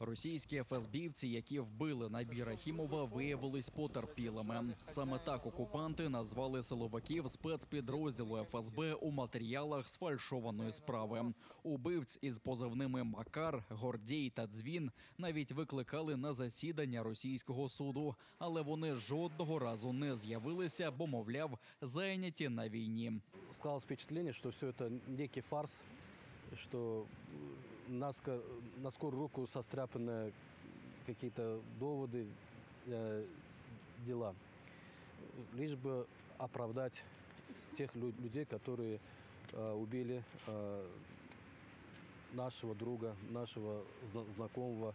Російські ФСБівці, які вбили Набір Рахімова, виявились потерпілими. Саме так окупанти назвали силовиків спецпідрозділу ФСБ у матеріалах сфальшованої справи. Убивць із позивними «Макар», «Гордій» та «Дзвін» навіть викликали на засідання російського суду. Але вони жодного разу не з'явилися, бо, мовляв, зайняті на війні. Склалось впечатление, что все это некий фарс, что на скорую руку состряпаны какие-то доводы, дела, лишь бы оправдать тех людей, которые убили нашего друга, нашего знакомого,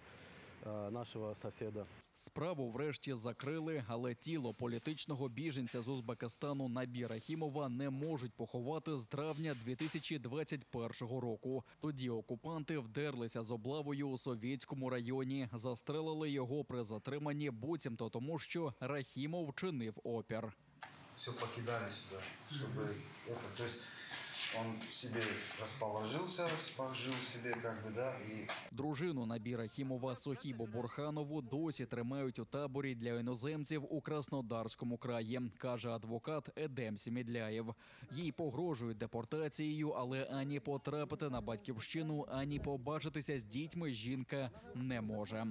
нашого сусіда. Справу врешті закрили, але тіло політичного біженця з Узбекистану Набіра Рахімова не можуть поховати з травня 2021 року. Тоді окупанти вдерлися з облавою у Совєтському районі, застрелили його при затриманні буцімто тому, що Рахімов чинив опір. Все покидали сюда, чтобы это, то есть он себе расположил себе, и... Дружину Набіра Рахімова Сохібу Бурханову досі тримають у таборі для іноземців у Краснодарському краї, каже адвокат Едем Сімідляєв. Їй погрожують депортацією, але ані потрапити на батьківщину, ані побачитися з дітьми жінка не може.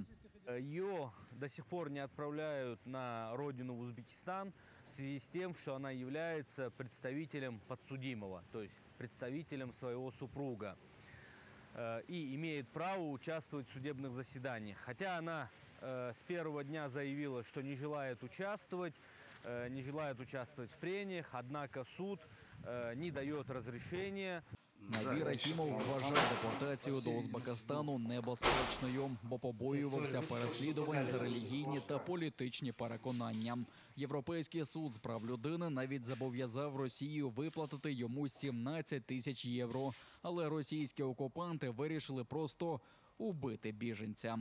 Ее до сих пор не отправляют на родину в Узбекистан в связи с тем, что она является представителем подсудимого, то есть представителем своего супруга, и имеет право участвовать в судебных заседаниях. Хотя она с первого дня заявила, что не желает участвовать в прениях, однако суд не дает разрешения. Набір Рахімов вважав депортацію до Узбекистану небезпечною, бо побоювався переслідувань за релігійні та політичні переконання. Європейський суд з прав людини навіть зобов'язав Росію виплатити йому 17 тисяч євро. Але російські окупанти вирішили просто убити біженця.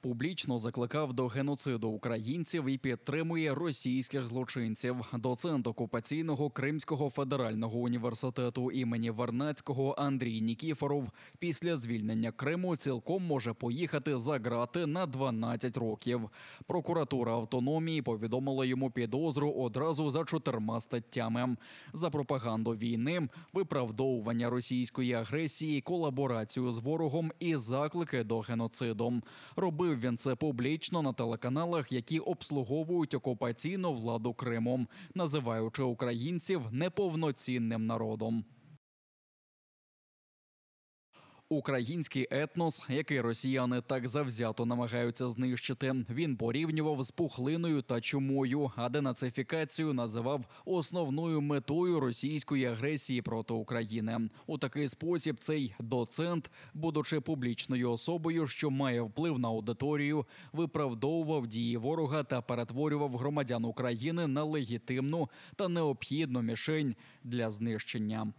Публічно закликав до геноциду українців і підтримує російських злочинців. Доцент окупаційного Кримського федерального університету імені Вернадського Андрій Нікіфоров після звільнення Криму цілком може поїхати за ґрати на 12 років. Прокуратура автономії повідомила йому підозру одразу за 4 статтями. За пропаганду війни, виправдовування російської агресії, колаборацію з ворогом і заклики до геноциду. Робив він це публічно на телеканалах, які обслуговують окупаційну владу Криму, називаючи українців неповноцінним народом. Український етнос, який росіяни так завзято намагаються знищити, він порівнював з пухлиною та чумою, а денацифікацію називав основною метою російської агресії проти України. У такий спосіб цей доцент, будучи публічною особою, що має вплив на аудиторію, виправдовував дії ворога та перетворював громадян України на легітимну та необхідну мішень для знищення.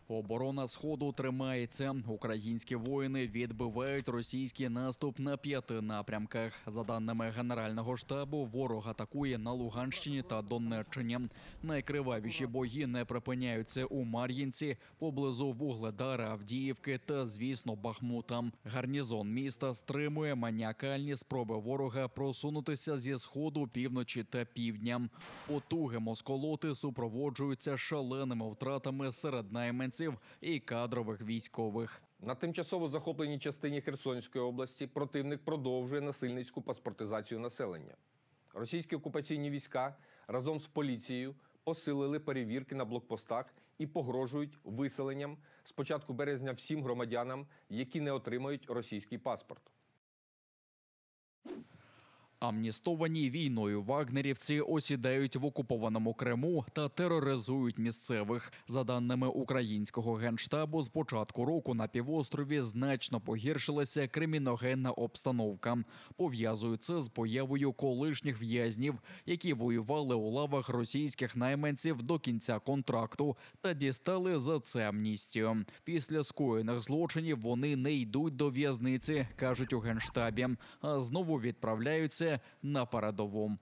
Оборона Сходу тримається. Українські воїни відбивають російський наступ на 5 напрямках. За даними Генерального штабу, ворог атакує на Луганщині та Донеччині. Найкривавіші бої не припиняються у Мар'їнці, поблизу Вугледара, Авдіївки та, звісно, Бахмута. Гарнізон міста стримує маніакальні спроби ворога просунутися зі сходу, півночі та півдня. Потуги москолоти супроводжуються шаленими втратами серед найманців і кадрових військових. На тимчасово захопленій частині Херсонської області противник продовжує насильницьку паспортизацію населення. Російські окупаційні війська разом з поліцією посилили перевірки на блокпостах і погрожують виселенням з початку березня всім громадянам, які не отримають російський паспорт. Амністовані війною вагнерівці осідають в окупованому Криму та тероризують місцевих. За даними українського генштабу, з початку року на півострові значно погіршилася криміногенна обстановка. Пов'язують це з появою колишніх в'язнів, які воювали у лавах російських найманців до кінця контракту та дістали за це амністію. Після скоєних злочинів вони не йдуть до в'язниці, кажуть у генштабі, а знову відправляються на передову.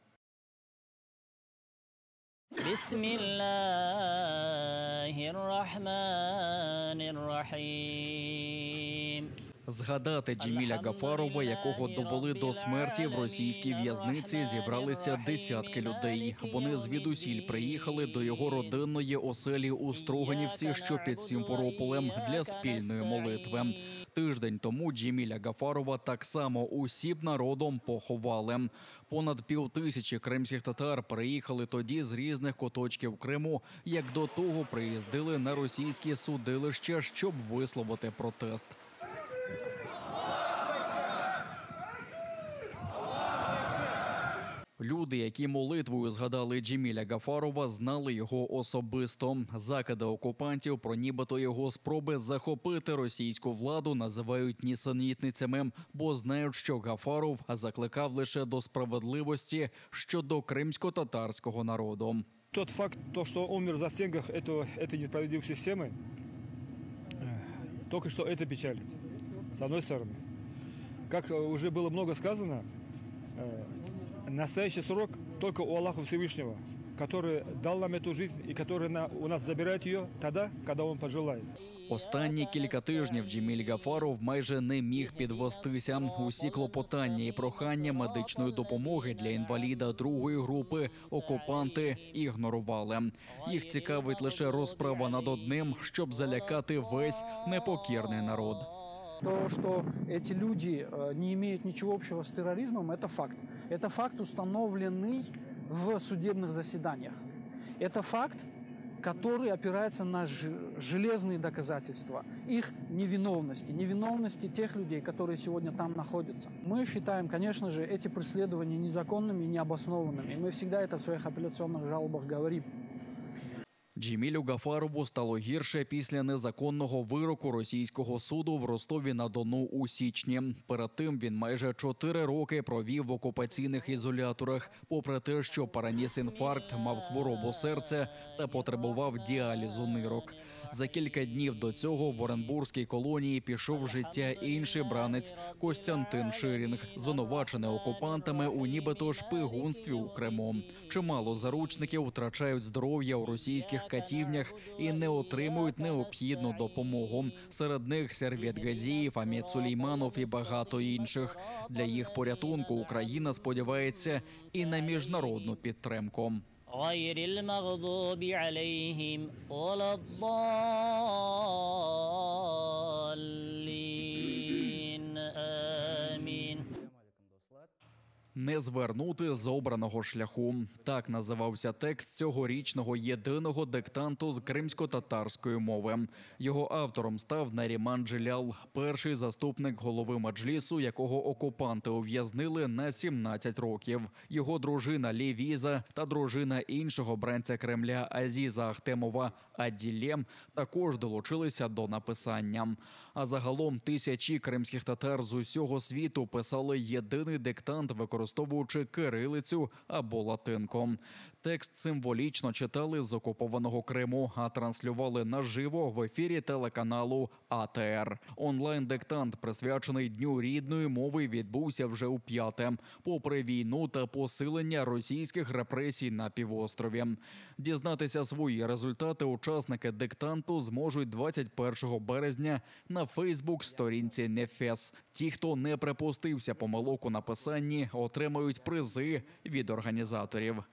Бісміллахір-рахманір-рахім. Згадати Джеміля Гафарова, якого довели до смерті в російській в'язниці, зібралися десятки людей. Вони звідусіль приїхали до його родинної оселі у Строганівці, що під Сімферополем, для спільної молитви. Тиждень тому Джеміля Гафарова так само усім народом поховали. Понад 5000 кримських татар приїхали тоді з різних куточків Криму, як до того приїздили на російські судилища, щоб висловити протест. Люди, які молитвою згадали Джеміля Гафарова, знали його особисто. Закиди окупантів про нібито його спроби захопити російську владу називають нісенітницями, бо знають, що Гафаров закликав лише до справедливості щодо кримсько-татарського народу. Тот факт, что он умер в застенках этой несправедливой системы, только что это печалит, с одной стороны. Как уже было много сказано, настоящий срок только у Аллаха Всевышнего, который дал нам эту жизнь и который у нас забирает ее тогда, когда он пожелает. Останні кілька тижнів Джеміль Гафаров майже не міг підвестися. Усі клопотання і прохання медичної допомоги для інваліда другої групи окупанти ігнорували. Їх цікавить лише розправа над одним, щоб залякати весь непокірний народ. То, что эти люди не имеют ничего общего с терроризмом, это факт. Это факт, установленный в судебных заседаниях. Это факт, который опирается на железные доказательства их невиновности тех людей, которые сегодня там находятся. Мы считаем, конечно же, эти преследования незаконными и необоснованными. Мы всегда это в своих апелляционных жалобах говорим. Джемілю Гафарову стало гірше після незаконного вироку російського суду в Ростові-на-Дону у січні. Перед тим він майже 4 роки провів в окупаційних ізоляторах, попри те, що переніс інфаркт, мав хворобу серця та потребував діалізу нирок. За кілька днів до цього в Оренбурзькій колонії пішов з життя інший бранець Костянтин Ширінг, звинувачений окупантами у нібито шпигунстві у Криму. Чимало заручників втрачають здоров'я у російських катівнях і не отримують необхідну допомогу. Серед них Сервет Газіїв, Амід Сулейманов і багато інших. Для їх порятунку Україна сподівається і на міжнародну підтримку. غير المغضوب عليهم ولا الضالين آمين. Не звернути з обраного шляху. Так називався текст цьогорічного єдиного диктанту з кримсько-татарської мови. Його автором став Наріман Джилял, перший заступник голови Меджлісу, якого окупанти ув'язнили на 17 років. Його дружина Лєвіза та дружина іншого бранця Кремля Азіза Ахтемова Аділєм також долучилися до написання. А загалом тисячі кримських татар з усього світу писали єдиний диктант, використовуючи кирилицю або латинку. Текст символічно читали з окупованого Криму, а транслювали наживо в ефірі телеканалу АТР. Онлайн-диктант, присвячений Дню рідної мови, відбувся вже у 5-те, попри війну та посилення російських репресій на півострові. Дізнатися свої результати учасники диктанту зможуть 21 березня на Фейсбук-сторінці НЕФЕС. Ті, хто не припустився помилок у написанні, отримають призи від організаторів.